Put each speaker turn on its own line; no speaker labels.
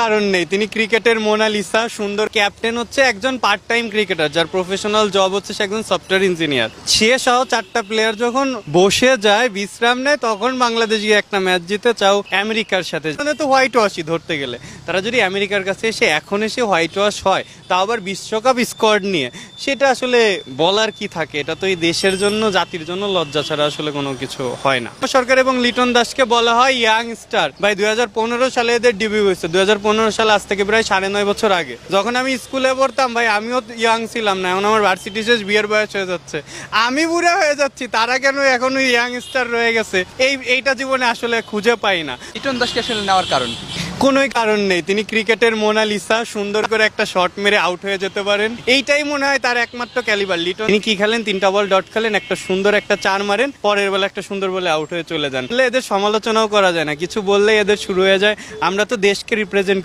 কারণ নেই, তিনি ক্রিকেটের মোনালিসা, সুন্দর ক্যাপ্টেন, হচ্ছে একজন পার্ট টাইম ক্রিকেটার যার প্রফেশনাল জব হচ্ছে সে একজন সফটওয়্যার ইঞ্জিনিয়ার। সে সহ 4টা প্লেয়ার যখন বসে যায় বিশ্রাম নেয়, তখন বাংলাদেশ গিয়ে একটা ম্যাচ জিতে, চাও আমেরিকার সাথে। মানে তো হোয়াইট ওয়াশই ধরতে গেলে, তারা যদি আমেরিকার কাছে এসে এখন এসে হোয়াইট ওয়াশ হয়, তাও আবার বিশ্বকাপ স্কোয়াড নিয়ে, সেটা আসলে বলার কি থাকে? এটা তো এই দেশের জন্য, জাতির জন্য লজ্জা ছাড়া আসলে কোনো কিছু হয় না। সরকার এবং লিটন দাসকে বলা হয় ইয়াং স্টার। ভাই 2015 সালে এদের ডেবিউ হয়েছে, 2015 সালে, আজ থেকে প্রায় 9.5 বছর আগে। যখন আমি স্কুলে পড়তাম ভাই, আমিও ইয়াং ছিলাম না, এখন আমার ভার্সিটি শেষ, বিয়ের বয়স হয়ে যাচ্ছে, আমি বুড়া হয়ে যাচ্ছি, তারা কেন এখনো ইয়াং স্টার রয়ে গেছে? এইটা জীবনে আসলে খুঁজে পাই না।
লিটন দাসকে আসলে নেওয়ার কারণ কি?
কোনোই কারণ নেই, তিনি ক্রিকেটের মোনালিসা, সুন্দর করে একটা শট মেরে আউট হয়ে যেতে পারেন, এইটাই মনে হয় তার একমাত্র ক্যালিবার। লিটন তিনি কি খেলেন? 3টা বল ডট খেলেন, একটা সুন্দর একটা 4 মারেন, পরের বেলা একটা সুন্দর বলে আউট হয়ে চলে যান। এদের সমালোচনাও করা যায় না, কিছু বললেই এদের শুরু হয়ে যায় আমরা তো দেশকে রিপ্রেজেন্ট